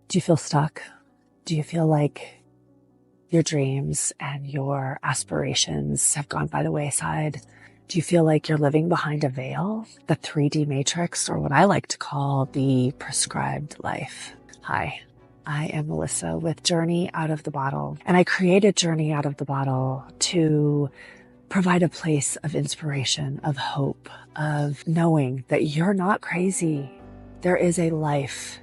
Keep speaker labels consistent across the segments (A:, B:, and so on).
A: Do you feel stuck? Do you feel like your dreams and your aspirations have gone by the wayside? Do you feel like you're living behind a veil, the 3D matrix, or what I like to call the prescribed life? Hi, I am Melissa with Journey Out of the Bottle, and I created Journey Out of the Bottle to provide a place of inspiration, of hope, of knowing that you're not crazy. There is a life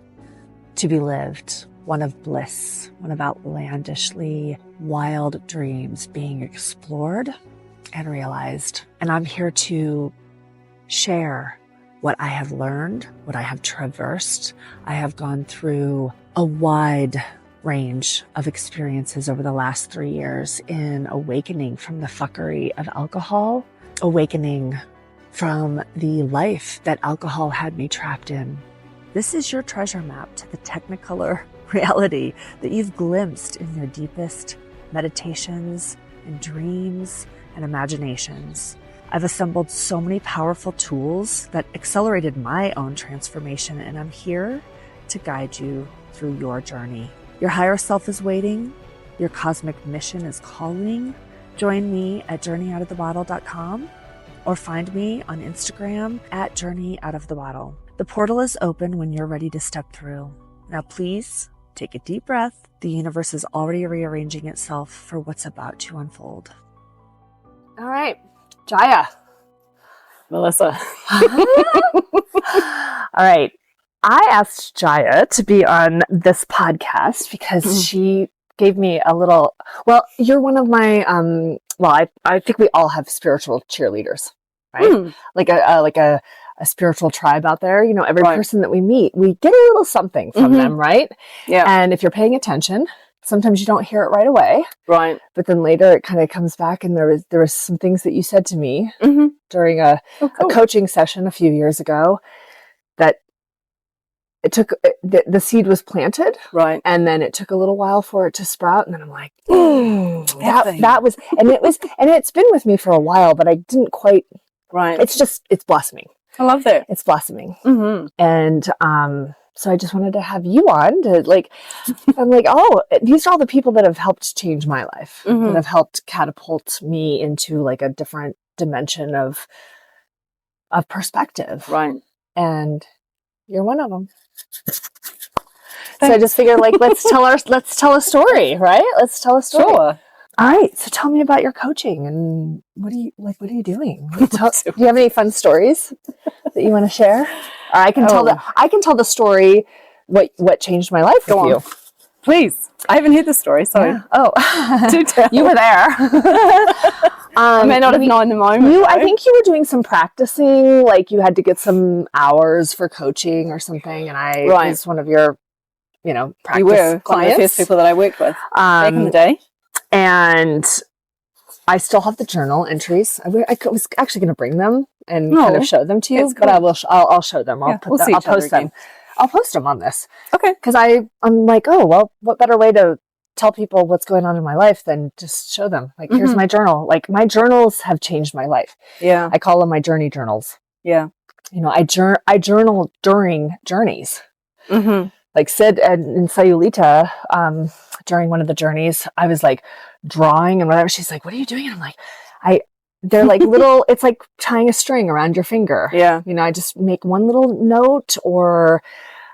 A: to be lived, one of bliss, one of outlandishly wild dreams being explored and realized. And I'm here to share what I have learned, what I have traversed. I have gone through a wide range of experiences over the last 3 years in awakening from the fuckery of alcohol, awakening from the life that alcohol had me trapped in. This is your treasure map to the technicolor reality that you've glimpsed in your deepest meditations and dreams and imaginations. I've assembled so many powerful tools that accelerated my own transformation, and I'm here to guide you through your journey. Your higher self is waiting. Your cosmic mission is calling. Join me at journeyoutofthebottle.com or find me on Instagram at journeyoutofthebottle. The portal is open when you're ready to step through. Now please take a deep breath. The universe is already rearranging itself for what's about to unfold. All right, Jaya.
B: Melissa.
A: All right. I asked Jaya to be on this podcast because she gave me a little, well, you're one of my, I think we all have spiritual cheerleaders, right? Like a spiritual tribe out there. You know, every person that we meet, we get a little something from them, right?
B: Yeah.
A: And if you're paying attention, sometimes you don't hear it right away.
B: Right.
A: But then later it kind of comes back, and there was some things that you said to me during a coaching session a few years ago that it took, the seed was planted.
B: Right.
A: And then it took a little while for it to sprout. And then I'm like, that was, and it's been with me for a while, but I didn't quite, it's blossoming.
B: I love that.
A: It's blossoming. And, so I just wanted to have you on to I'm like, oh, these are all the people that have helped change my life, that have helped catapult me into like a different dimension of perspective.
B: Right.
A: And you're one of them. So I just figured, like, let's tell a story, right? Let's tell a story.
B: Sure.
A: All right. So tell me about your coaching and what are you doing? Do you have any fun stories that you want to share? Or I can tell the story what changed my life with you.
B: Please. I haven't heard the story, sorry.
A: Yeah. Oh.
B: Do tell.
A: You were there.
B: I may not have known in the moment.
A: I think you were doing some practicing, like you had to get some hours for coaching or something, and I was one of your, practice
B: you were
A: clients.
B: One of the first people that I worked with back in the day.
A: And I still have the journal entries. I was actually going to bring them and kind of show them to you, but I'll show them. I'll post them. I'll post them on this.
B: Okay.
A: Because I'm like, oh, well, what better way to tell people what's going on in my life than just show them? Like, here's my journal. Like, my journals have changed my life.
B: Yeah.
A: I call them my journey journals.
B: Yeah.
A: I journal during journeys. Like Sid in Sayulita, during one of the journeys, I was like drawing and whatever. She's like, what are you doing? And I'm like, they're like little, it's like tying a string around your finger.
B: Yeah.
A: I just make one little note or,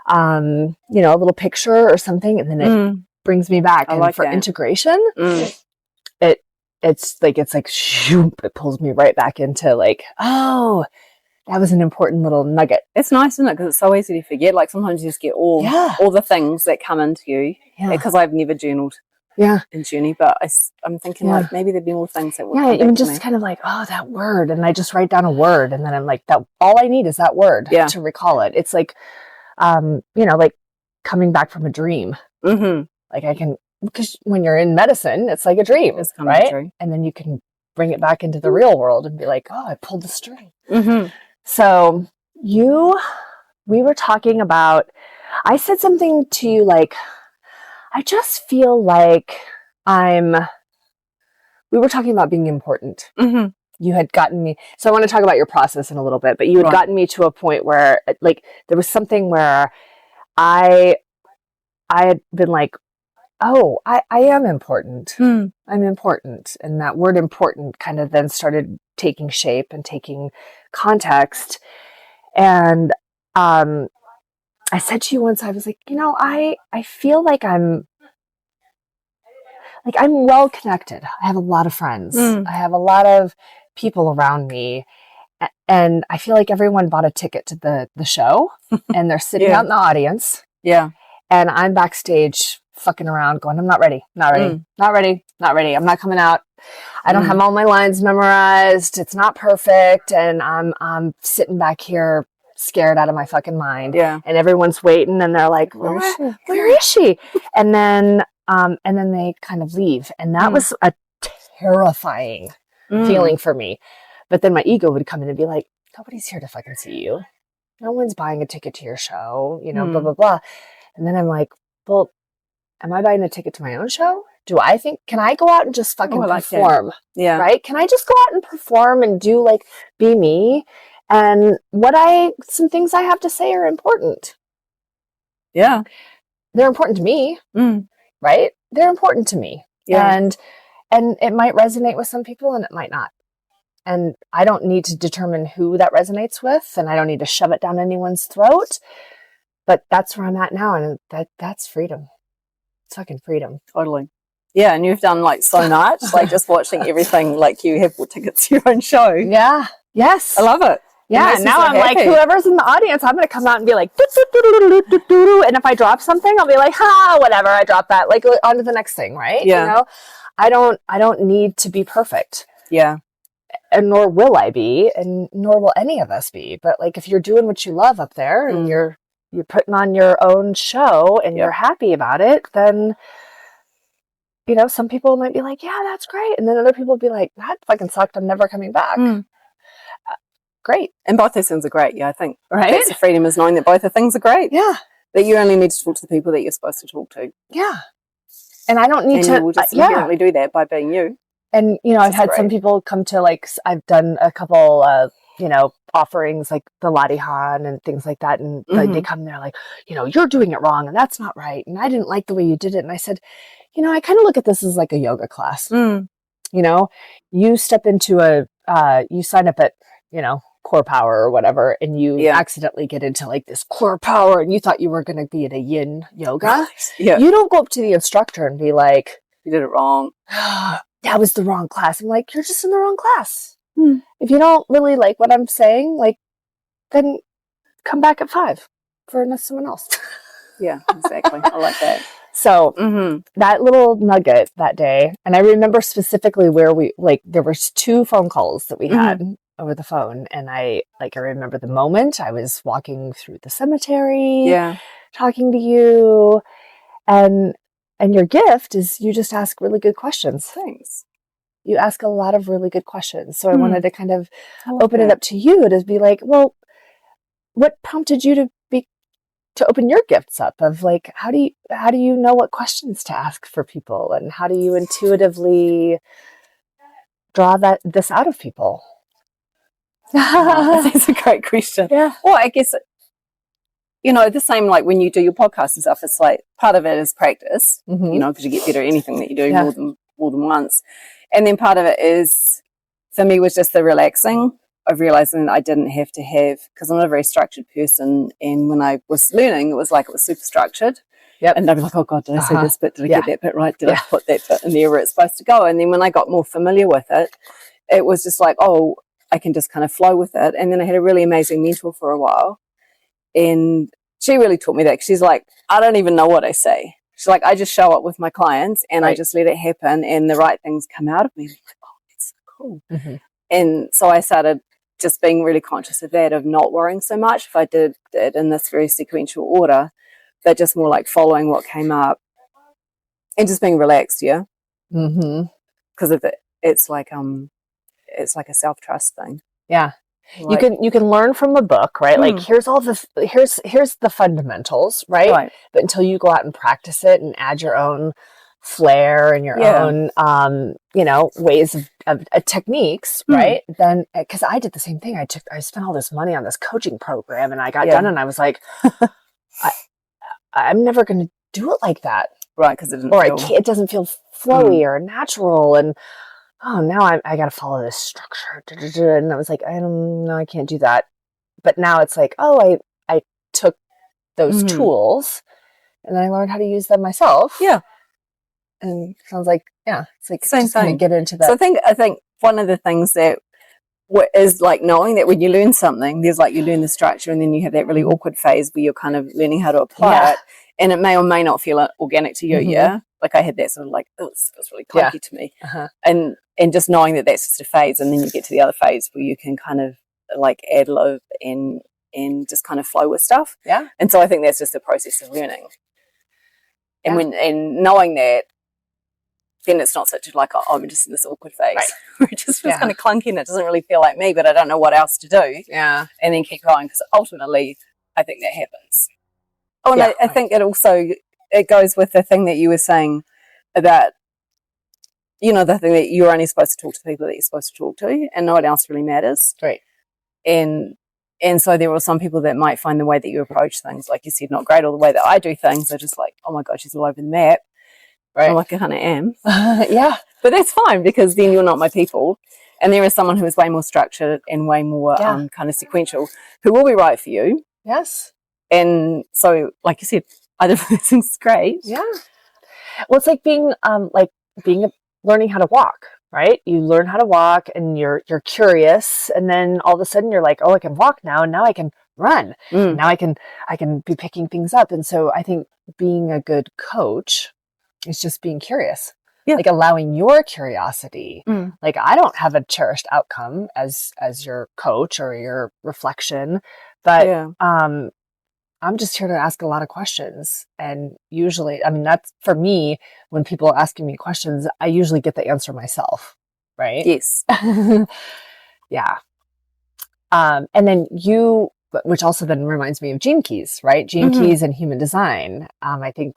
A: a little picture or something. And then it brings me back. And for integration, it's like, shoop, it pulls me right back into like, oh, that was an important little nugget.
B: It's nice, isn't it? Because it's so easy to forget. Like sometimes you just get all the things that come into you. Because I've never journaled in Journey, but I'm thinking like maybe there'd be more things that would come
A: even
B: back
A: just
B: to me.
A: kind of like, oh, that word. And I just write down a word. And then I'm like, that all I need is that word to recall it. It's like, like coming back from a dream. Like I can, because when you're in medicine, it's like a dream, right? True. And then you can bring it back into the real world and be like, oh, I pulled the string. So we were talking about, I said something to you like, I just feel like we were talking about being important. You had gotten me, so I want to talk about your process in a little bit, but you had gotten me to a point where like, there was something where I I had been like, oh, I am important. I'm important. And that word important kind of then started taking shape and taking context. And I said to you once, I was like, I feel like I'm well connected. I have a lot of friends. I have a lot of people around me. And I feel like everyone bought a ticket to the show and they're sitting out in the audience.
B: Yeah.
A: And I'm backstage fucking around going, I'm not ready. I'm not coming out. I don't have all my lines memorized. It's not perfect. And I'm sitting back here scared out of my fucking mind.
B: Yeah.
A: And everyone's waiting and they're like, where is she? And then they kind of leave. And that was a terrifying feeling for me. But then my ego would come in and be like, nobody's here to fucking see you. No one's buying a ticket to your show, blah, blah, blah. And then I'm like, well, am I buying a ticket to my own show? Can I go out and just fucking perform?
B: Yeah.
A: Right? Can I just go out and perform and do be me? And some things I have to say are important.
B: Yeah.
A: They're important to me. Right? They're important to me.
B: Yeah.
A: And it might resonate with some people and it might not. And I don't need to determine who that resonates with, and I don't need to shove it down anyone's throat. But that's where I'm at now, and that's freedom. It's fucking freedom.
B: Totally. Yeah, and you've done so much, just watching everything, you have bought tickets to your own show.
A: Yeah. Yes.
B: I love it.
A: Yeah, and now I'm happy. Whoever's in the audience, I'm going to come out and be like, and if I drop something, I'll be like, whatever, I dropped that. On to the next thing, right?
B: Yeah.
A: I don't need to be perfect.
B: Yeah.
A: And nor will I be, and nor will any of us be. But if you're doing what you love up there and you're putting on your own show and you're happy about it, then, some people might be like, yeah, that's great. And then other people will be like, that fucking sucked. I'm never coming back. Great.
B: And both those things are great. Yeah, I think
A: that's
B: the freedom is knowing that both the things are great.
A: Yeah.
B: That you only need to talk to the people that you're supposed to talk to.
A: Yeah. And I don't need to.
B: You will just inherently do that by being you.
A: And, I've had some people come to I've done a couple, offerings like the Ladihan and things like that. And they come there you're doing it wrong and that's not right. And I didn't like the way you did it. And I said, I kind of look at this as like a yoga class. You step into you sign up at, core power or whatever, and you accidentally get into this core power and you thought you were going to be at a yin yoga.
B: Yeah.
A: You don't go up to the instructor and be like,
B: you did it wrong.
A: That was the wrong class. I'm like, you're just in the wrong class. If you don't really like what I'm saying, then come back at 5 for someone else.
B: Yeah, exactly. I like that.
A: So that little nugget that day, and I remember specifically where there was 2 phone calls that we had over the phone. And I remember the moment I was walking through the cemetery, talking to you, and your gift is you just ask really good questions.
B: Thanks.
A: You ask a lot of really good questions. So I wanted to kind of open it up to you to be like, well, what prompted you to open your gifts up of how do you know what questions to ask for people, and how do you intuitively draw this out of people?
B: That's a great question.
A: Yeah.
B: Well, I guess the same when you do your podcast and stuff, it's part of it is practice, because you get better at anything that you do more than once. And then part of it is, for me, was just the relaxing of realizing that I didn't have to because I'm not a very structured person. And when I was learning, it was super structured. Yep. And I'd be like, oh God, did I say this bit? Did I get that bit right? Did I put that bit in there where it's supposed to go? And then when I got more familiar with it, it was just I can just kind of flow with it. And then I had a really amazing mentor for a while. And she really taught me that. She's like, I don't even know what I say. She's like, I just show up with my clients and I just let it happen and the right things come out of me. I'm like, oh, that's so cool. And so I started just being really conscious of that, of not worrying so much if I did it in this very sequential order, but just more following what came up and just being relaxed. Yeah. Because of it, it's like a self-trust thing.
A: Yeah. You can learn from a book, right? Here's the fundamentals, right? But until you go out and practice it and add your own flair and your own, ways of techniques, right? Then, because I did the same thing. I spent all this money on this coaching program, and I got done, and I was like, I'm never going to do it like that.
B: Right, because
A: it doesn't feel flowy or natural. And now I got to follow this structure. And I was like, I don't know, I can't do that. But now it's like, I took those tools and I learned how to use them myself.
B: Yeah.
A: And sounds like, it's like
B: same
A: just
B: thing.
A: Kind of get into that.
B: So I think one of the things that is like knowing that when you learn something, there's like you learn the structure and then you have that really awkward phase where you're kind of learning how to apply it, and it may or may not feel organic to you. Yeah, like I had that sort of like, oh, this feels really clunky to me, and just knowing that that's just a phase, and then you get to the other phase where you can kind of like ad lib and just kind of flow with stuff.
A: Yeah,
B: and so I think that's just the process of learning, and and knowing that. Then it's not such like, I'm just in this awkward phase where it just feels kind of clunky and it doesn't really feel like me, but I don't know what else to do.
A: Yeah.
B: And then keep going, because ultimately I think that happens. Oh, and I think it goes with the thing that you were saying about, the thing that you're only supposed to talk to the people that you're supposed to talk to and no one else really matters.
A: Right.
B: And so there are some people that might find the way that you approach things, like you said, not great, or the way that I do things are just like, oh my God, she's all over the map. Right. I'm like, I kind of am.
A: Yeah.
B: But that's fine, because then you're not my people. And there is someone who is way more structured and way more kind of sequential who will be right for you.
A: Yes.
B: And so, like you said, either person's great.
A: Yeah. Well, it's like being learning how to walk, right? You learn how to walk and you're curious. And then all of a sudden you're like, oh, I can walk now. And now I can run. Now I can be picking things up. And so I think being a good coach, it's just being curious, like allowing your curiosity. Like I don't have a cherished outcome as your coach or your reflection, but I'm just here to ask a lot of questions. And usually, I mean, that's for me, when people are asking me questions, I usually get the answer myself. Right.
B: Yes.
A: Yeah. And then which also then reminds me of Gene Keys, right? Gene Keys and human design. I think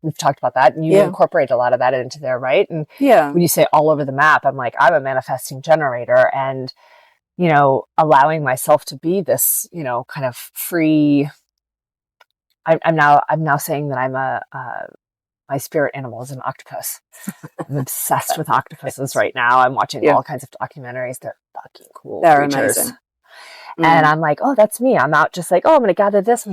A: we've talked about that, and you incorporate a lot of that into there, right? And when you say all over the map, I'm like, I'm a manifesting generator, and allowing myself to be this, kind of free. I'm now saying that I'm my spirit animal is an octopus. I'm obsessed with octopuses right now. I'm watching all kinds of documentaries. They're fucking cool.
B: They're
A: creatures.
B: Amazing.
A: And I'm like, oh, that's me. I'm out just like, oh, I'm going to gather this.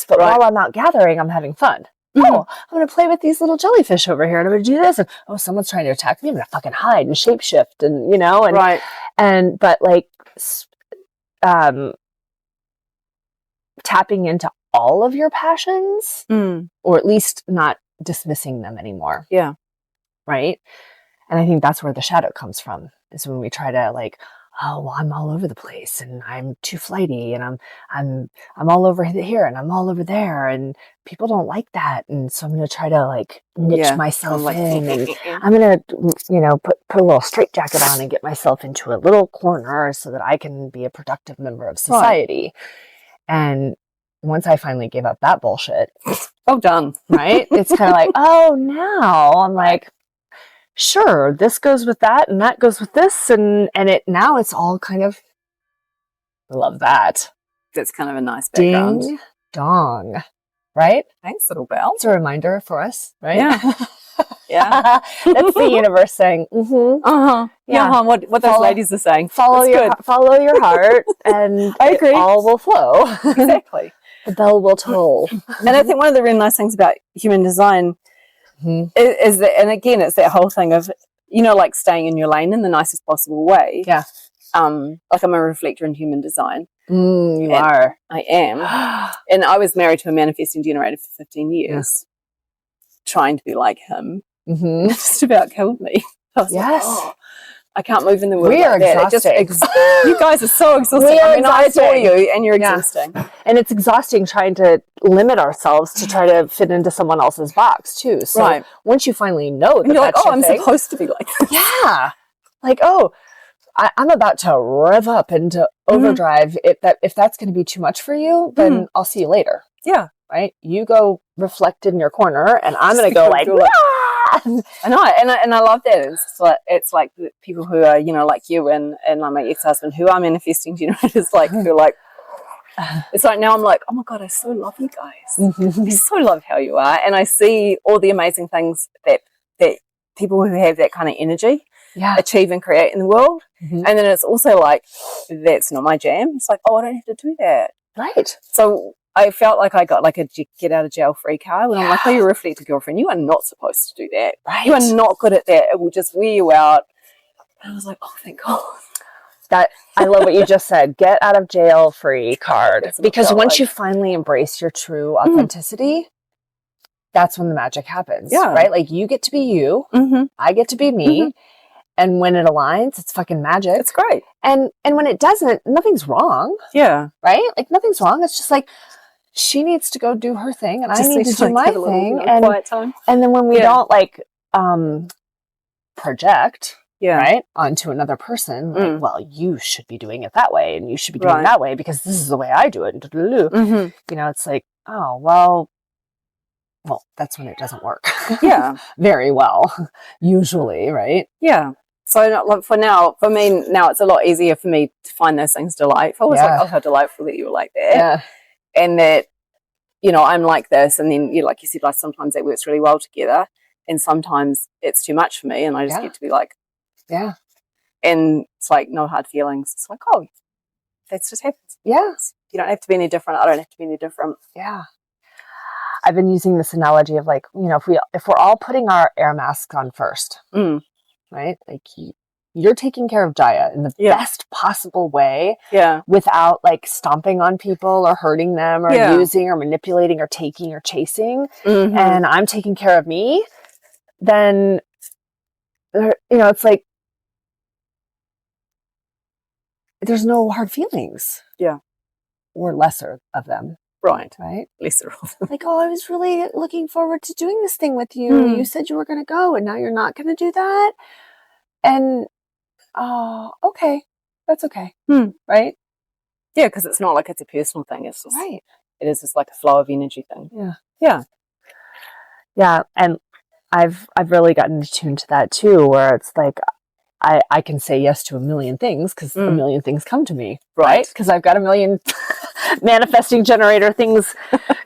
A: But while I'm out gathering, I'm having fun. Oh, I'm going to play with these little jellyfish over here and I'm going to do this. And oh, someone's trying to attack me. I'm going to fucking hide and shapeshift but like, tapping into all of your passions or at least not dismissing them anymore.
B: Yeah.
A: Right. And I think that's where the shadow comes from, is when we try to like, oh, well, I'm all over the place and I'm too flighty and I'm all over here and I'm all over there and people don't like that. And so I'm going to try to like niche myself in and I'm going to, put a little straitjacket on and get myself into a little corner so that I can be a productive member of society. Right. And once I finally gave up that bullshit,
B: oh, done.
A: Right? It's kind of like, oh, now I'm like, sure, this goes with that and that goes with this and now it's all kind of, I love that.
B: That's kind of a nice background.
A: Ding dong, right?
B: Thanks, little bell.
A: It's a reminder for us, right?
B: Yeah. Yeah.
A: That's the universe saying,
B: yeah. What those ladies are saying.
A: Follow your heart and
B: I agree.
A: It all will flow.
B: Exactly.
A: The bell will toll.
B: And I think one of the really nice things about human design is that, and again, it's that whole thing of, like staying in your lane in the nicest possible way.
A: Yeah.
B: Like I'm a reflector in human design.
A: You are.
B: I am. And I was married to a manifesting generator for 15 years, trying to be like him. It just about killed me. I was like, oh, I can't move in the world.
A: We are exhausting.
B: You guys are so exhausting. I adore you and you're exhausting.
A: And it's exhausting trying to limit ourselves to try to fit into someone else's box too. So once you finally know that
B: you're like,
A: I'm
B: supposed to be like this.
A: Yeah. Like, oh, I'm about to rev up into overdrive. If that's going to be too much for you, then I'll see you later.
B: Yeah.
A: Right? You go reflect in your corner and I'm going to go like,
B: I know, and I love that. It's like the people who are, like you and like my ex-husband who are manifesting generators, like who are like, It's like now I'm like, oh my God, I so love you guys. I so love how you are. And I see all the amazing things that people who have that kind of energy achieve and create in the world. And then it's also like, that's not my jam. It's like, oh, I don't have to do that.
A: Right.
B: So I felt like I got like a get out of jail free card when I'm like, oh, you're a reflective girlfriend. You are not supposed to do that.
A: Right.
B: You are not good at that. It will just wear you out. And I was like, oh, thank God.
A: That I love what you just said. Get out of jail free card. Because once you finally embrace your true authenticity, that's when the magic happens.
B: Yeah.
A: Right? Like you get to be you. I get to be me. And when it aligns, it's fucking magic.
B: It's great.
A: And when it doesn't, nothing's wrong.
B: Yeah.
A: Right? Like nothing's wrong. It's just like she needs to go do her thing and I need to do my thing. And
B: quiet time.
A: And then when we don't like project right onto another person, like, well, you should be doing it that way and you should be doing it that way because this is the way I do it. You know, it's like, oh, well, that's when it doesn't work. Very well, usually, right?
B: Yeah. So for me now, it's a lot easier for me to find those things delightful. It's like, oh, how delightful that you were like that. And that, you know, I'm like this. And then, you like you said, like sometimes that works really well together. And sometimes it's too much for me. And I just get to be like, and it's like no hard feelings. It's like, oh, that just happens. You don't have to be any different. I don't have to be any different. I've been using this analogy of like, you know, if we're all putting our air masks on first, right? Like you're taking care of Jaya in the best possible way without like stomping on people or hurting them or using or manipulating or taking or chasing. And I'm taking care of me, then, you know, it's like, there's no hard feelings. Or lesser of them. Right. Lesser of them. Like, oh, I was really looking forward to doing this thing with you. You said you were going to go and now you're not going to do that. And, oh, okay. That's okay. Right? Yeah, because it's not like it's a personal thing. It's just, it is just like a flow of energy thing. Yeah. And I've really gotten attuned to that too, where it's like, I can say yes to a million things because a million things come to me, right? Because I've got a million manifesting generator things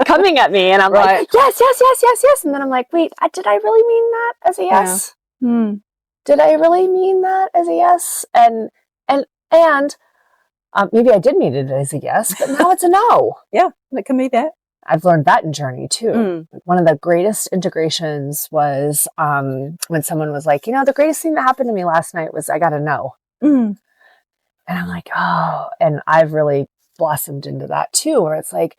B: coming at me, and I'm like, yes. And then I'm like, wait, did I really mean that as a yes? Did I really mean that as a yes? And maybe I did mean it as a yes, but now it's a no. It can be that. I've learned that in journey too. One of the greatest integrations was when someone was like, you know, the greatest thing that happened to me last night was I got a no. And I'm like, oh, and I've really blossomed into that too, where it's like,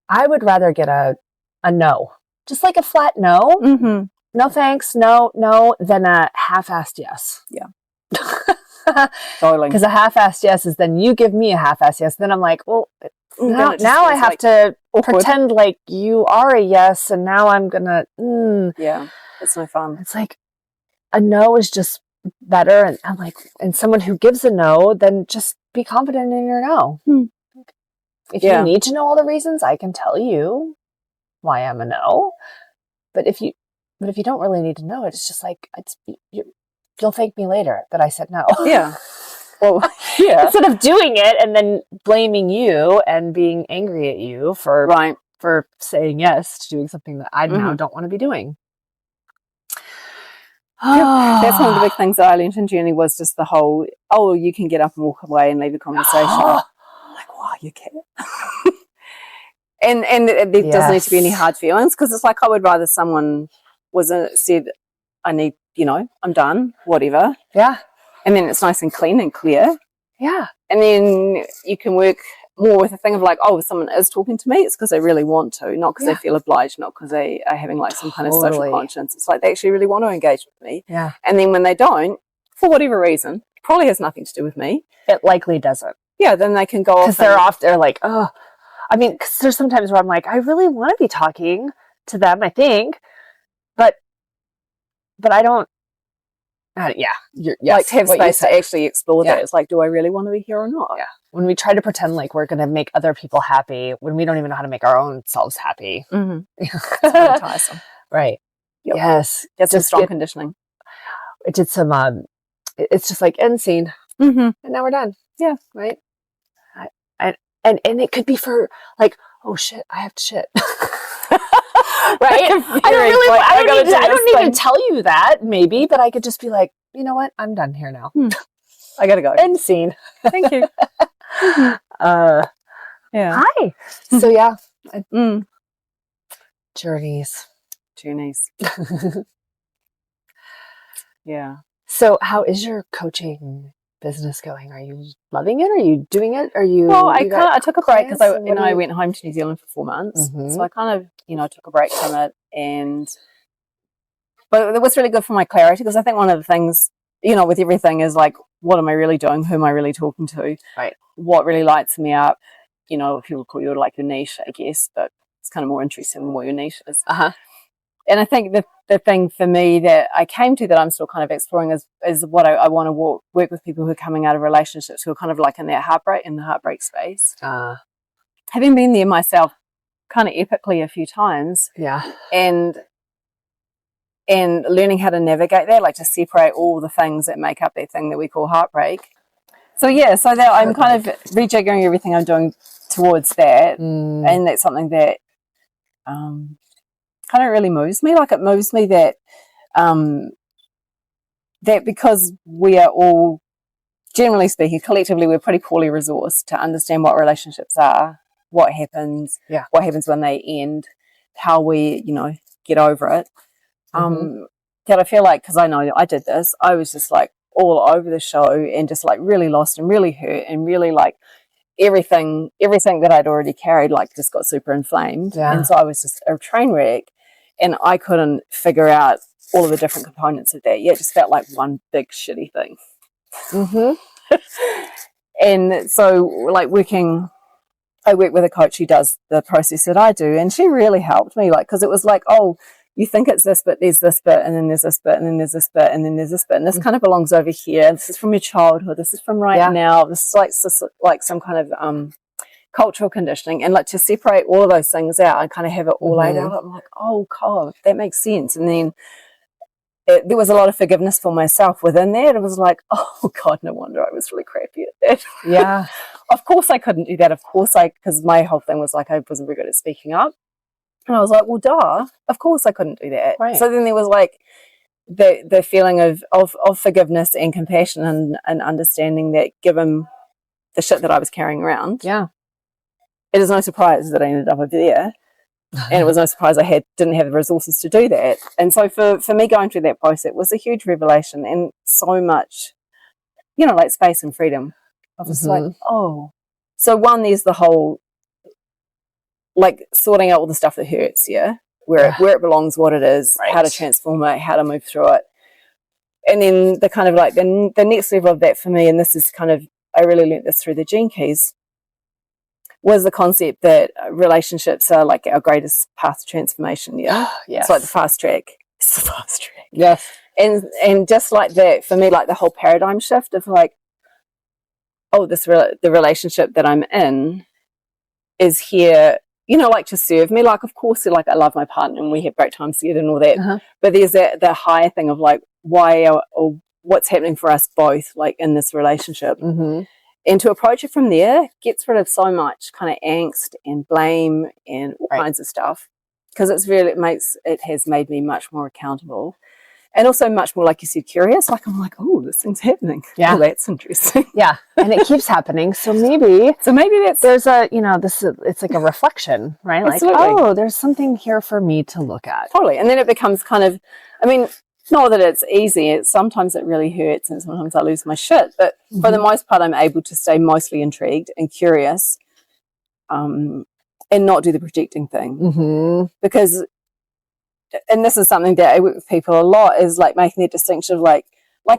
B: I would rather get a no, just like a flat no, no thanks, no, than a half-assed yes. Totally. Because a half-assed yes is then you give me a half-assed yes. Then I'm like, well, now I have to pretend like you are a yes, and now I'm gonna. It's no fun. It's like a no is just better, and I'm like, and someone who gives a no, then just be confident in your no. If you need to know all the reasons, I can tell you why I'm a no. But if you don't really need to know it, it's just like you'll thank me later that I said no. Well, instead of doing it and then blaming you and being angry at you for saying yes to doing something that I now don't want to be doing. That's one of the big things that I learned in journey was just the whole, oh, you can get up and walk away and leave a conversation. Like, wow, you can. and there doesn't need to be any hard feelings because it's like I would rather someone said, I need, you know, I'm done, whatever. And then it's nice and clean and clear. And then you can work more with the thing of like, oh, if someone is talking to me, it's because they really want to, not because they feel obliged, not because they are having like some kind of social conscience. It's like they actually really want to engage with me. And then when they don't, for whatever reason, probably has nothing to do with me. It likely doesn't. Then they can go off. Because they're like, oh, I mean, because there's sometimes where I'm like, I really want to be talking to them, I think, but I don't. Like to have space to actually explore that. It's like, do I really want to be here or not? When we try to pretend like we're going to make other people happy, when we don't even know how to make our own selves happy. It's really tiresome. Yes. That's just strong conditioning. It did some, it's just like end scene. And now we're done. Right?
A: And it could be for like, oh shit, I have to shit. Right? I don't need to tell you that, maybe, but I could just be like, you know what? I'm done here now.
B: I gotta go.
A: End scene.
B: Thank you. Yeah.
A: Hi. So yeah. Journeys.
B: Yeah.
A: So how is your coaching business going? Are you loving it? Are you doing it? Are you?
B: Well, I took a break because I went home to New Zealand for 4 months. So I kind of, took a break from it, but it was really good for my clarity, because I think one of the things, with everything is like, what am I really doing? Who am I really talking to?
A: Right.
B: What really lights me up? If you would call you like your niche, I guess, but it's kind of more interesting than what your niche is. And I think the thing for me that I came to, that I'm still kind of exploring, is what I want to work with people who are coming out of relationships who are kind of like in the heartbreak space. Having been there myself kind of epically a few times.
A: Yeah.
B: And learning how to navigate that, like to separate all the things that make up that thing that we call heartbreak. So that I'm kind of rejiggering everything I'm doing towards that. And that's something that kind of really moves me. Like, it moves me that that because we are all, generally speaking, collectively, we're pretty poorly resourced to understand what relationships are, what happens when they end, how we, get over it. That I feel like, because I know I did this, I was just like all over the show and just like really lost and really hurt and really like everything that I'd already carried like just got super inflamed. And so I was just a train wreck, and I couldn't figure out all of the different components of that. It just felt like one big shitty thing. And so like I work with a coach who does the process that I do, and she really helped me, like, because it was like, oh, you think it's this bit, there's this bit, and then there's this bit, and then there's this bit, and then there's this bit, and this kind of belongs over here. This is from your childhood. This is from now. This is like some kind of cultural conditioning, and like to separate all of those things out and kind of have it all laid out. I'm like, oh God, that makes sense. And then there was a lot of forgiveness for myself within that. It was like, oh God, no wonder I was really crappy at that.
A: Yeah.
B: Of course I couldn't do that. Of course because my whole thing was like, I wasn't very good at speaking up. And I was like, well, duh, of course I couldn't do that. Right. So then there was like the feeling of forgiveness and compassion and understanding that, given the shit that I was carrying around, it is no surprise that I ended up over there. And it was no surprise I didn't have the resources to do that. And so for me going through that process, it was a huge revelation, and so much, like space and freedom. I was like, oh. So one, there's the whole, like, sorting out all the stuff that hurts, where it belongs, what it is, how to transform it, how to move through it. And then the kind of like the next level of that for me, and this is kind of, I really learned this through the Gene Keys, was the concept that relationships are like our greatest path to transformation. Yes. It's like the fast track. It's the fast track.
A: Yes.
B: And just like that, for me, like the whole paradigm shift of like, oh, the relationship that I'm in is here, like to serve me. Like, of course, like I love my partner and we have great times together and all that. But there's the higher thing of like, or what's happening for us both, like in this relationship. And to approach it from there gets rid of so much kind of angst and blame and all kinds of stuff, because it has made me much more accountable. And also much more, like you said, curious. Like, I'm like, oh, this thing's happening. Yeah. Oh, that's interesting.
A: Yeah. And it keeps happening. So maybe there's it's like a reflection, right?
B: Absolutely.
A: Like, oh, there's something here for me to look at.
B: Totally. And then it becomes kind of, I mean, not that it's easy. Sometimes it really hurts and sometimes I lose my shit. But for the most part, I'm able to stay mostly intrigued and curious, and not do the projecting thing. Because, and this is something that I work with people a lot, is like making that distinction of like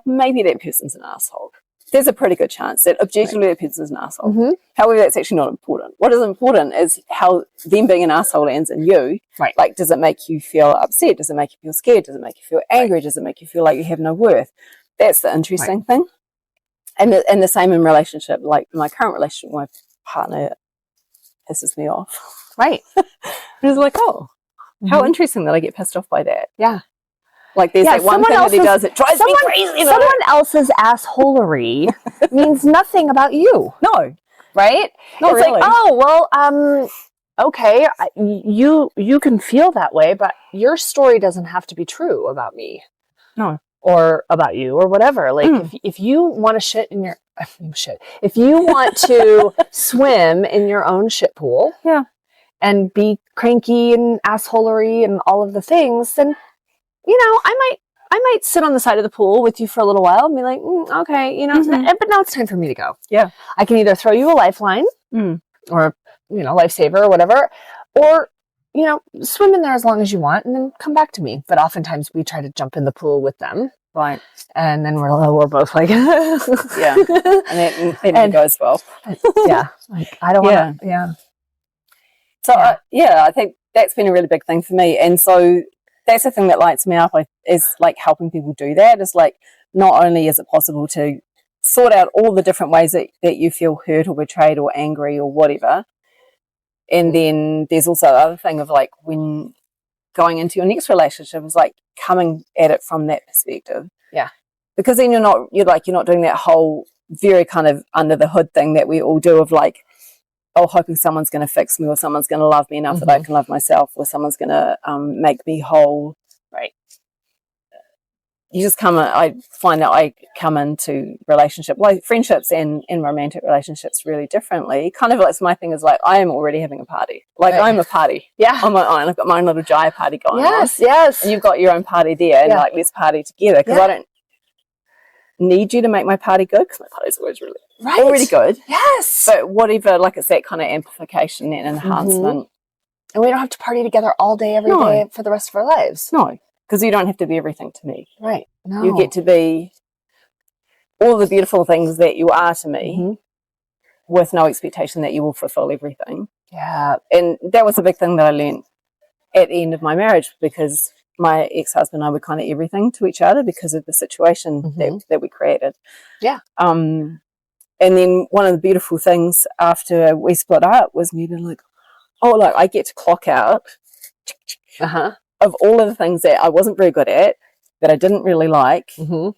B: maybe that person's an asshole. There's a pretty good chance that objectively that person's an asshole. However, that's actually not important. What is important is how them being an asshole lands in you. Right. Like, does it make you feel upset? Does it make you feel scared? Does it make you feel angry? Does it make you feel like you have no worth? That's the interesting thing. And the same in relationship. Like my current relationship, my partner pisses me off. Right. It's like, oh, how interesting that I get pissed off by that. Yeah. Like there's that one thing that he does that drives me crazy.
A: Someone else's assholery means nothing about you.
B: No.
C: right?
B: Not
C: it's
B: really.
C: like, oh, well, okay, you can feel that way, but your story doesn't have to be true about me.
B: No.
C: Or about you or whatever. Like if you want to shit in your if you want to swim in your own shit pool,
B: yeah,
C: and be cranky and assholery and all of the things, then I might sit on the side of the pool with you for a little while and be like, okay, but now it's time for me to go.
B: Yeah,
C: I can either throw you a lifeline or lifesaver or whatever, or swim in there as long as you want and then come back to me. But oftentimes we try to jump in the pool with them.
B: Right.
C: And then we're both like,
B: yeah. And it goes well.
C: Yeah. Like, I don't want to, yeah.
B: So, I think that's been a really big thing for me. And so that's the thing that lights me up is like helping people do that. Is like, not only is it possible to sort out all the different ways that you feel hurt or betrayed or angry or whatever. And then there's also the other thing of like when going into your next relationship is like coming at it from that perspective.
C: Yeah.
B: Because then you're not doing that whole very kind of under the hood thing that we all do of like, hoping someone's going to fix me or someone's going to love me enough that I can love myself or someone's going to make me whole.
C: Right.
B: I find that I come into friendships and romantic relationships really differently. Kind of like my thing is like, I am already having a party. Like I'm a party.
C: Yeah.
B: On my own. I've got my own little Jaya party going on.
C: Yes.
B: And you've got your own party there and like, let's party together. Because I don't need you to make my party good because my party's always already good.
C: Yes.
B: But whatever, like it's that kind of amplification and enhancement.
C: And we don't have to party together all day, every day for the rest of our lives.
B: No. Because you don't have to be everything to me.
C: Right. No.
B: You get to be all the beautiful things that you are to me with no expectation that you will fulfill everything.
C: Yeah.
B: And that was a big thing that I learned at the end of my marriage because my ex-husband and I were kind of everything to each other because of the situation that we created.
C: Yeah.
B: And then one of the beautiful things after we split up was me being like, look, I get to clock out of all of the things that I wasn't very good at, that I didn't really like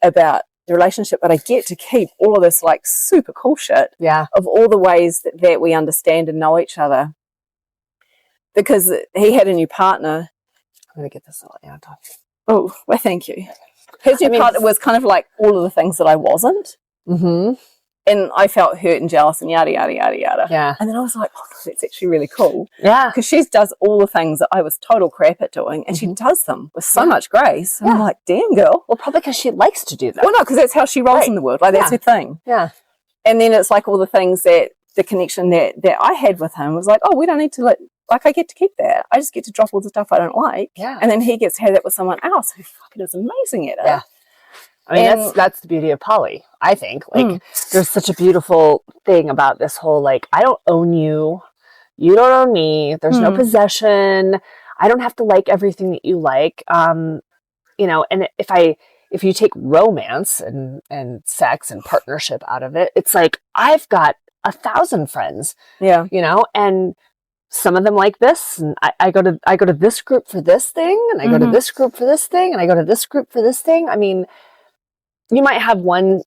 B: about the relationship, but I get to keep all of this like super cool shit of all the ways that we understand and know each other. Because he had a new partner.
C: I'm going to get this all on top.
B: Oh, well, thank you. His new partner was kind of like all of the things that I wasn't. And I felt hurt and jealous and yada, yada, yada, yada.
C: Yeah.
B: And then I was like, that's actually really cool.
C: Yeah.
B: Because she does all the things that I was total crap at doing, and she does them with so much grace. And I'm like, damn, girl.
C: Well, probably because she likes to do that.
B: Well, no, because that's how she rolls in the world. Like, that's her thing.
C: Yeah.
B: And then it's like all the things the connection that I had with him was like, we don't need to like, I get to keep that. I just get to drop all the stuff I don't like.
C: Yeah.
B: And then he gets to have that with someone else who fucking is amazing at it.
C: Yeah. I mean, that's the beauty of poly, I think. Like, there's such a beautiful thing about this whole, like, I don't own you. You don't own me. There's no possession. I don't have to like everything that you like. And if you take romance and sex and partnership out of it, it's like, I've got 1,000 friends.
B: Yeah.
C: And some of them like this, and I go to this group for this thing, and I go to this group for this thing, and I go to this group for this thing. I mean, you might have one,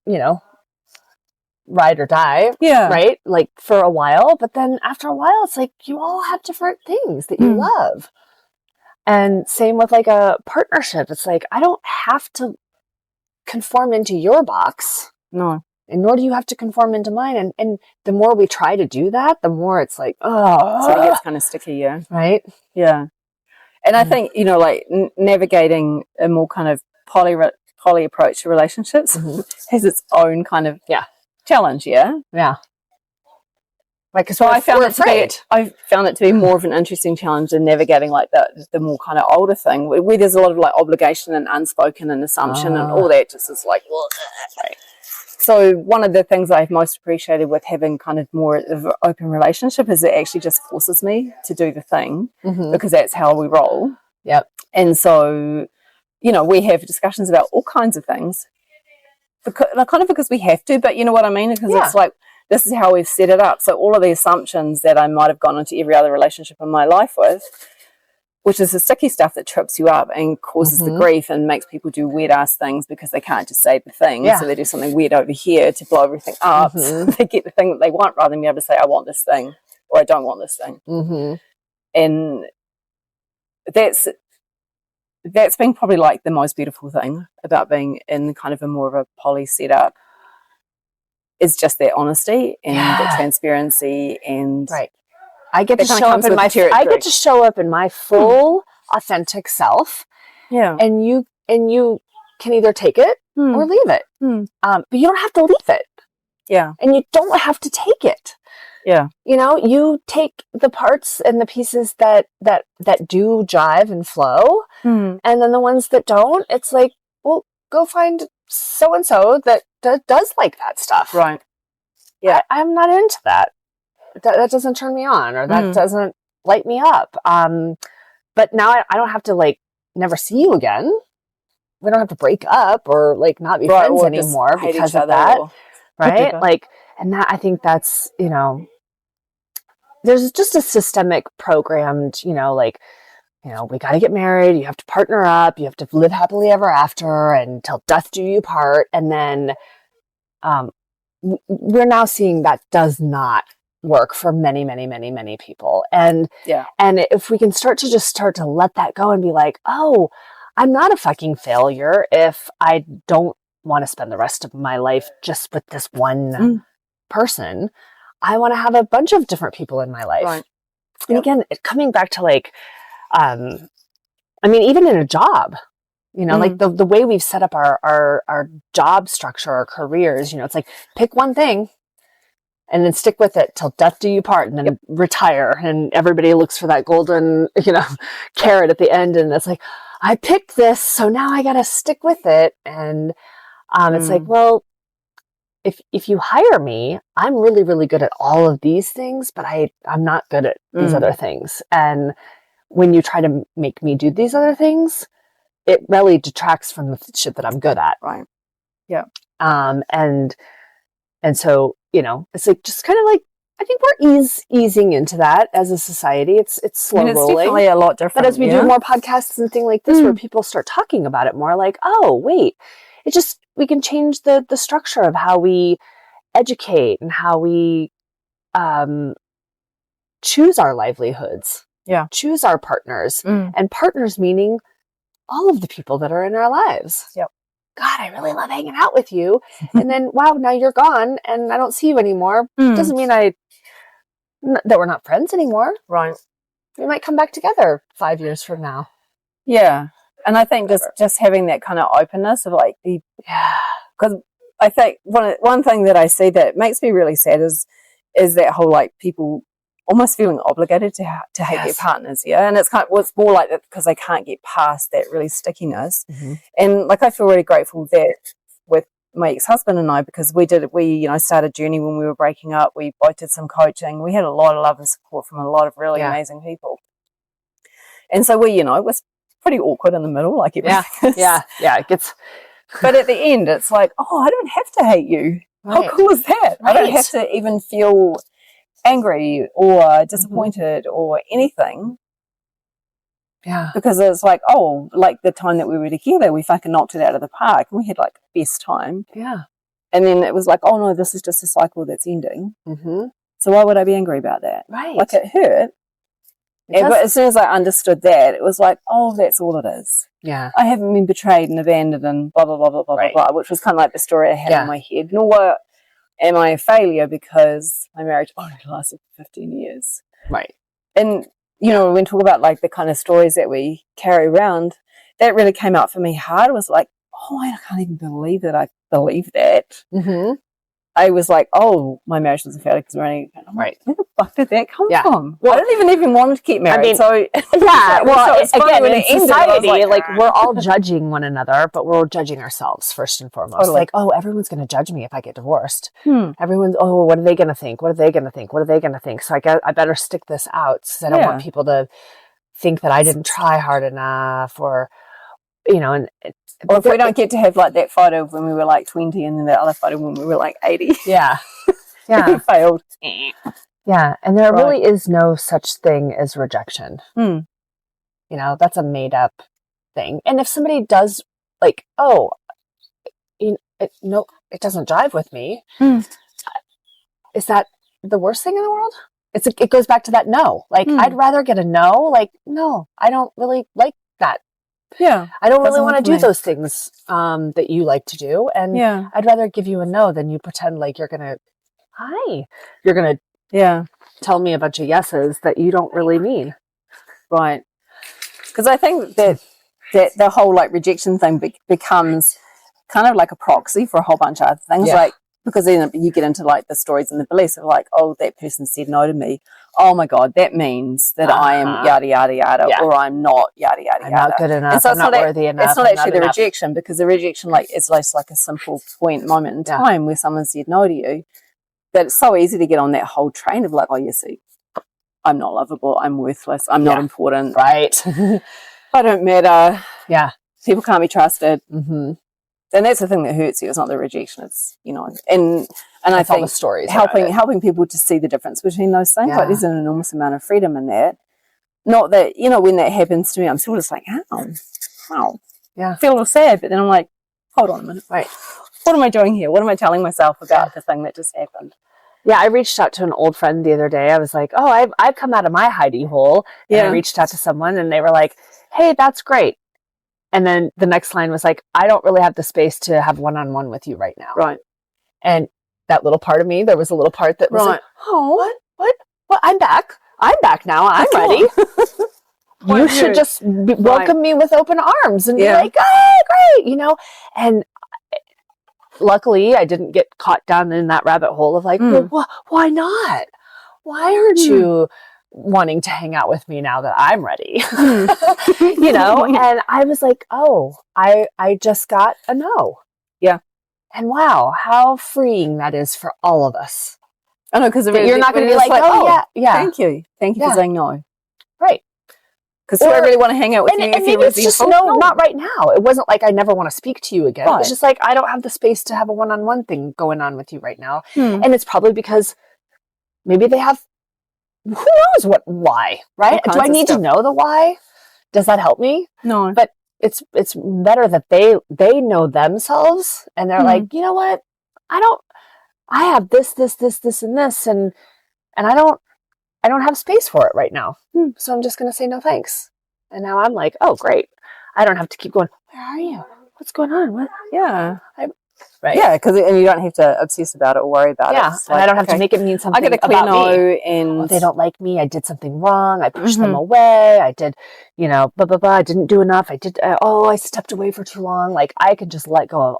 C: ride or die, right? Like for a while, but then after a while, it's like you all have different things that you love. And same with like a partnership. It's like, I don't have to conform into your box.
B: No.
C: And nor do you have to conform into mine. And the more we try to do that, the more it's like,
B: so it gets kind of sticky, yeah.
C: Right?
B: Yeah. And I think, like navigating a more kind of poly approach to relationships has its own kind of challenge, yeah?
C: Yeah. Like,
B: so I found it to be more of an interesting challenge than navigating like the more kind of older thing where there's a lot of like obligation and unspoken and assumption and all that just is like, right. So one of the things I've most appreciated with having kind of more of an open relationship is it actually just forces me to do the thing because that's how we roll.
C: Yep.
B: And so, we have discussions about all kinds of things because we have to, but you know what I mean? Because it's like, this is how we've set it up. So all of the assumptions that I might have gone into every other relationship in my life with, which is the sticky stuff that trips you up and causes the grief and makes people do weird ass things because they can't just say the thing. So they do something weird over here to blow everything up. So they get the thing that they want rather than be able to say, I want this thing or I don't want this thing. And that's been probably like the most beautiful thing about being in kind of a more of a poly setup, is just that honesty and that transparency and
C: I get to show up in my full authentic self. And you can either take it or leave it. But you don't have to leave it. And you don't have to take it. You know, you take the parts and the pieces that do jive and flow. And then the ones that don't, it's like, well, go find so-and-so that does like that stuff. I'm not into that. That doesn't turn me on, or that doesn't light me up. But now I don't have to like never see you again. We don't have to break up or like not be friends anymore because of that. Like, and that, I think that's, you know, there's just a systemic programmed, you know, like, you know, we got to get married. You have to partner up. You have to live happily ever after and till death do you part. And then, we're now seeing that does not work for many, many, many, many people. And if we can start to let that go and be like, oh, I'm not a fucking failure if I don't want to spend the rest of my life just with this one person. I want to have a bunch of different people in my life. And again, coming back to like, I mean, even in a job, you know, like the way we've set up our job structure, our careers, you know, it's like pick one thing and then stick with it till death do you part, and then retire. And everybody looks for that golden, you know, carrot at the end. And it's like, I picked this, so now I got to stick with it. And it's like, well, if you hire me, I'm really, really good at all of these things, but I'm not good at these other things. And when you try to make me do these other things, it really detracts from the shit that I'm good at. And so, you know, it's like, just kind of like, I think we're easing into that as a society. It's slow rolling. It's
B: definitely a lot different.
C: But as we do more podcasts and things like this, where people start talking about it more, like, oh, wait, we can change the structure of how we educate and how we choose our livelihoods, choose our partners, and partners meaning all of the people that are in our lives. God, I really love hanging out with you. And then, wow, now you're gone and I don't see you anymore. Doesn't mean that we're not friends anymore. We might come back together 5 years from now.
B: And I think just having that kind of openness of like because I think one thing that I see that makes me really sad is that whole like people almost feeling obligated to hate their partners, and it's it's more like that because they can't get past that really stickiness. And like I feel really grateful that with my ex-husband and I, because we started a journey when we were breaking up. We both did some coaching. We had a lot of love and support from a lot of really amazing people, and so we was pretty awkward in the middle, like everything is.
C: It gets.
B: But at the end, it's like, oh, I don't have to hate you. How cool is that? I don't have to even feel angry or disappointed or anything. Because it's like, oh, like the time that we were together, we fucking knocked it out of the park and we had like the best time. And then it was like, oh no, this is just a cycle that's ending. So why would I be angry about that? Like it hurt. But as soon as I understood that, it was like, oh, that's all it is. I haven't been betrayed and abandoned and blah, blah, blah, blah, blah, blah, which was kind of like the story I had in my head. Nor am I a failure because my marriage only lasted 15 years. And, you know, when we talk about like the kind of stories that we carry around, that really came out for me hard. It was like, oh, I can't even believe that I believe that. I was like, oh, my marriage was a failure because we're only, where the fuck did that come from? Well, I didn't even want to keep married. I mean, so
C: well, again, in society, like we're all judging one another, but we're judging ourselves first and foremost. Like, oh, everyone's going to judge me if I get divorced. Everyone's, oh, what are they going to think? What are they going to think? What are they going to think? So I better stick this out because I don't want people to think that I didn't try hard enough, or you know, and
B: or if we don't get to have like that photo of when we were like 20 and then that other photo when we were like 80. We failed.
C: And there really is no such thing as rejection. You know, that's a made up thing. And if somebody does like, oh, no, it doesn't jive with me. Is that the worst thing in the world? It goes back to that no. Like, I'd rather get a no. Like, no, I don't really like that.
B: Yeah.
C: I don't really want to do those things that you like to do. And I'd rather give you a no than you pretend like you're going to tell me a bunch of yeses that you don't really mean.
B: Right. Because I think that the whole like rejection thing becomes kind of like a proxy for a whole bunch of other things. Like, because then you get into like the stories and the beliefs of like, oh, that person said no to me. Oh my God, that means that I am yada, yada, yada, or I'm not yada, yada, yada.
C: I'm not good enough. And so I'm not worthy enough.
B: It's not actually the rejection, because the rejection like is just like a simple moment in time where someone said no to you. That it's so easy to get on that whole train of like, oh, you see, I'm not lovable. I'm worthless. I'm not important.
C: Right.
B: I don't matter.
C: Yeah.
B: People can't be trusted. And that's the thing that hurts you. It's not the rejection. It's, you know, and I think
C: all the stories
B: helping people to see the difference between those things. Like, there's an enormous amount of freedom in that. Not that, you know, when that happens to me, I'm still just like, wow. Yeah. I feel a little sad, but then I'm like, hold on a minute.
C: Right.
B: What am I doing here? What am I telling myself about the thing that just happened?
C: Yeah, I reached out to an old friend the other day. I was like, oh, I've come out of my hidey hole. And I reached out to someone and they were like, hey, that's great. And then the next line was like, I don't really have the space to have one-on-one with you right now.
B: Right.
C: And that little part of me, there was a little part that was like, oh, what? I'm back. I'm back now. I'm ready. You should just welcome me with open arms and be like, oh, great, you know? And luckily, I didn't get caught down in that rabbit hole of like, well, why not? Why aren't you wanting to hang out with me now that I'm ready? You know? And I was like, oh, I just got a no.
B: Yeah.
C: And wow, how freeing that is for all of us.
B: I know, because
C: you're not going to be like, oh, yeah.
B: Thank you for saying no.
C: Right.
B: Because I really want to hang out with you.
C: And maybe it's just no, not right now. It wasn't like I never want to speak to you again. Right. It's just like, I don't have the space to have a one-on-one thing going on with you right now. And it's probably because maybe they have, who knows why, right? Do I need to know the why? Does that help me?
B: No.
C: But it's better that they know themselves and they're like, you know what? I have this, and this, and I don't have space for it right now. So I'm just going to say no thanks. And now I'm like, oh, great. I don't have to keep going, where are you? What's going on? What?
B: Yeah.
C: Right.
B: Yeah, and you don't have to obsess about it or worry about it.
C: Yeah, and I don't have to make it mean something
B: I got a clear
C: about me.
B: And
C: they don't like me. I did something wrong. I pushed them away. I did, you know, blah, blah, blah. I didn't do enough. I stepped away for too long. Like, I could just let go of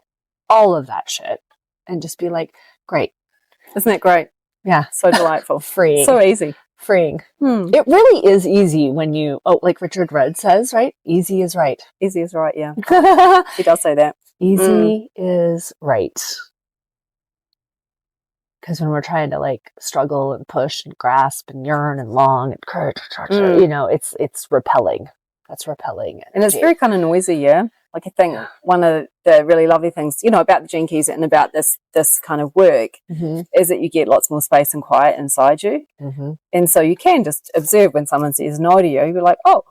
C: all of that shit and just be like, great.
B: Isn't that great?
C: Yeah.
B: So delightful.
C: Freeing.
B: So easy.
C: Freeing. It really is easy when you, like Richard Rudd says, right? Easy is right.
B: Easy is right, yeah. He does say that.
C: Easy is right. Because when we're trying to like struggle and push and grasp and yearn and long and you know, it's repelling. That's repelling.
B: And it's very kind of noisy, yeah. Like, I think one of the really lovely things, you know, about the Gene Keys and about this kind of work is that you get lots more space and quiet inside you. And so you can just observe when someone says no to you. You're like, oh,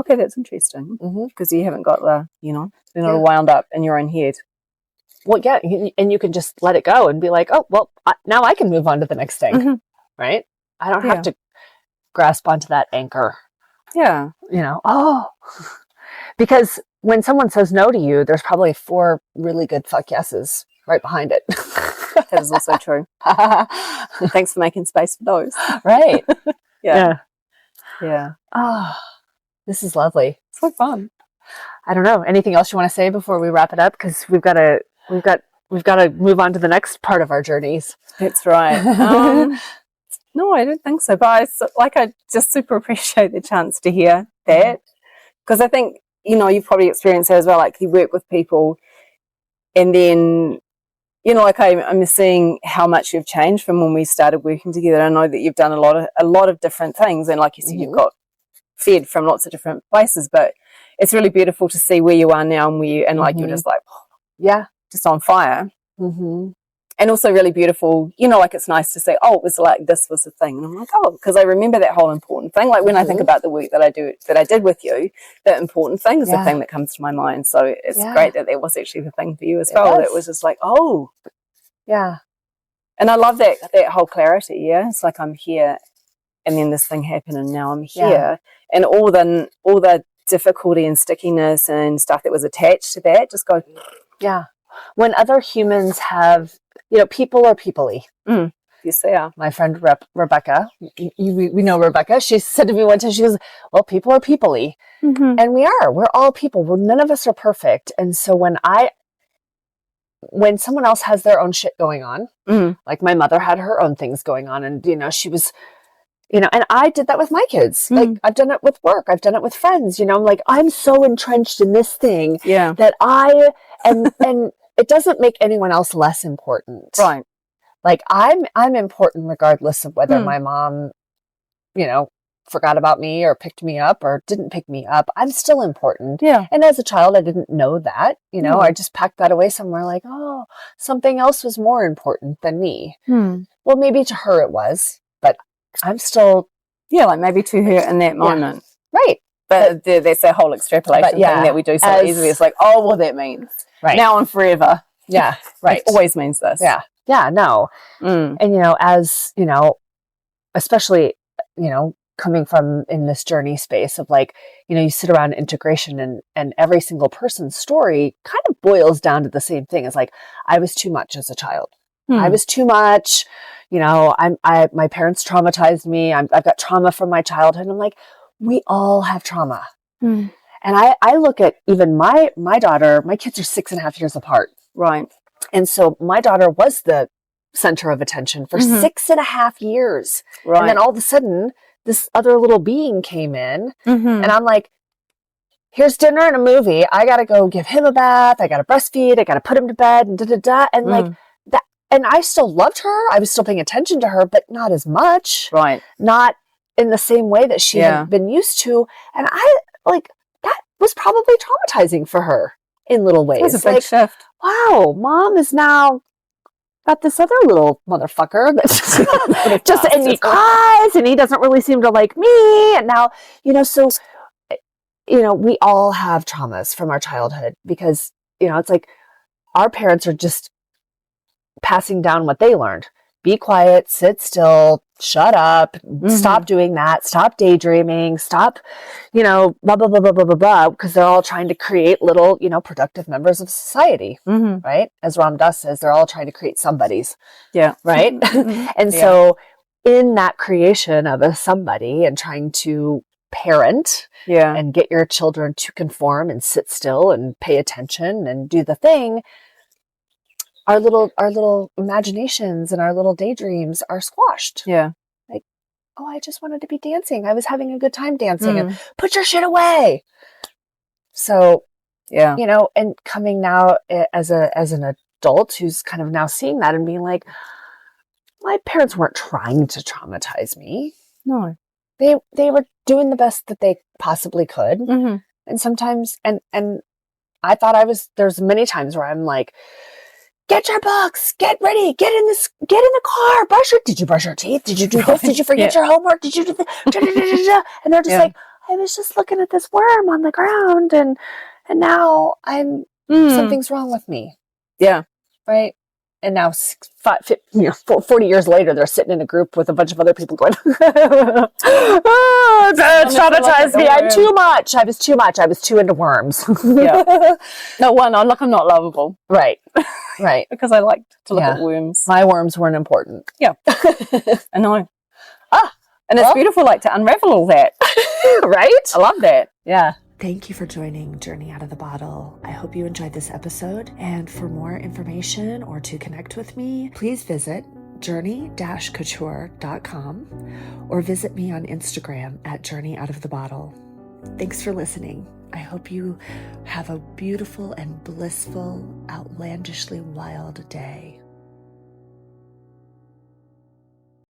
B: okay, that's interesting. Because you haven't got the, you know, you're not wound up in your own head.
C: Well, yeah, and you can just let it go and be like, oh, well, now I can move on to the next thing, right? I don't have to grasp onto that anchor.
B: Yeah.
C: You know, because when someone says no to you, there's probably 4 really good fuck yeses right behind it.
B: That is also true. Thanks for making space for those.
C: Right.
B: Yeah.
C: Oh, this is lovely.
B: So fun.
C: I don't know. Anything else you want to say before we wrap it up? Because we've got to move on to the next part of our journeys.
B: That's right. No, I don't think so. But I just super appreciate the chance to hear that, because I think, you know, you've probably experienced that as well. Like, you work with people, and then, you know, like I'm seeing how much you've changed from when we started working together. I know that you've done a lot of different things, and like you said, you've got fed from lots of different places. But it's really beautiful to see where you are now and you're just like, just on fire. And also really beautiful, like it's nice to say, oh, it was like, this was the thing. And I'm like, oh, because I remember that whole important thing. Like when I think about the work that I did with you, the important thing is the thing that comes to my mind. So it's great that was actually the thing for you as well. It was just like, oh.
C: Yeah.
B: And I love that whole clarity. Yeah. It's like I'm here and then this thing happened and now I'm here. Yeah. And all the difficulty and stickiness and stuff that was attached to that just go.
C: Yeah. When other humans have, people are people-y.
B: Yes, they are.
C: My friend Rebecca, we know Rebecca. She said to me one time, she goes, well, people are people-y. And we're all people. None of us are perfect. And so when someone else has their own shit going on, like my mother had her own things going on, and, she was, and I did that with my kids. Like I've done it with work. I've done it with friends, I'm like, I'm so entrenched in this thing that and it doesn't make anyone else less important.
B: Right.
C: Like I'm important regardless of whether my mom, forgot about me or picked me up or didn't pick me up. I'm still important.
B: Yeah.
C: And as a child, I didn't know that, I just packed that away somewhere like, oh, something else was more important than me. Well, maybe to her it was, but I'm still.
B: Yeah, like maybe to her in that moment.
C: Right.
B: But that's that whole extrapolation thing that we do so easily. It's like, oh, well, that means now and forever.
C: Yeah, right.
B: It always means this.
C: Yeah. Yeah, no. And, as, especially, coming from in this journey space of like, you sit around integration and every single person's story kind of boils down to the same thing. It's like, I was too much as a child. I was too much, my parents traumatized me. I've got trauma from my childhood. And I'm like, we all have trauma. And I look at even my daughter, my kids are 6.5 years apart.
B: Right.
C: And so my daughter was the center of attention for 6.5 years. Right. And then all of a sudden, this other little being came in and I'm like, here's dinner and a movie. I got to go give him a bath. I got to breastfeed. I got to put him to bed and And like that. And I still loved her. I was still paying attention to her, but not as much.
B: Right.
C: Not in the same way that she had been used to. And that was probably traumatizing for her in little ways.
B: It was a big shift.
C: Wow, mom is now got this other little motherfucker that just, and he cries and he doesn't really seem to like me. And now, so, we all have traumas from our childhood because, it's like our parents are just passing down what they learned. Be quiet, sit still, shut up, stop doing that, stop daydreaming, stop, blah, blah, blah, blah, blah, blah, blah, because they're all trying to create little, productive members of society, right? As Ram Dass says, they're all trying to create somebodies.
B: Yeah.
C: Right? And so in that creation of a somebody and trying to parent and get your children to conform and sit still and pay attention and do the thing, our little imaginations and our little daydreams are squashed.
B: Yeah.
C: Like, oh, I just wanted to be dancing. I was having a good time dancing. And put your shit away. So, and coming now as an adult who's kind of now seeing that and being like, my parents weren't trying to traumatize me.
B: No.
C: They were doing the best that they possibly could. And sometimes, and I thought there's many times where I'm like, get your books, get ready, get in the car, did you brush your teeth? Did you do this? Did you forget your homework? Did you do this? And they're just like, I was just looking at this worm on the ground and now something's wrong with me. Yeah. Right. And now 40 years later, they're sitting in a group with a bunch of other people going, oh, it traumatized me. I'm too much. I was too much. I was too into worms.
B: No, I'm not lovable.
C: Right. Right.
B: Because I liked to look at worms.
C: My worms weren't important.
B: Yeah. I know. And it's beautiful, to unravel all that.
C: Right?
B: I love that.
C: Yeah.
A: Thank you for joining Journey Out of the Bottle. I hope you enjoyed this episode. And for more information or to connect with me, please visit journey-couture.com or visit me on Instagram at Journey Out of the Bottle. Thanks for listening. I hope you have a beautiful and blissful, outlandishly wild day.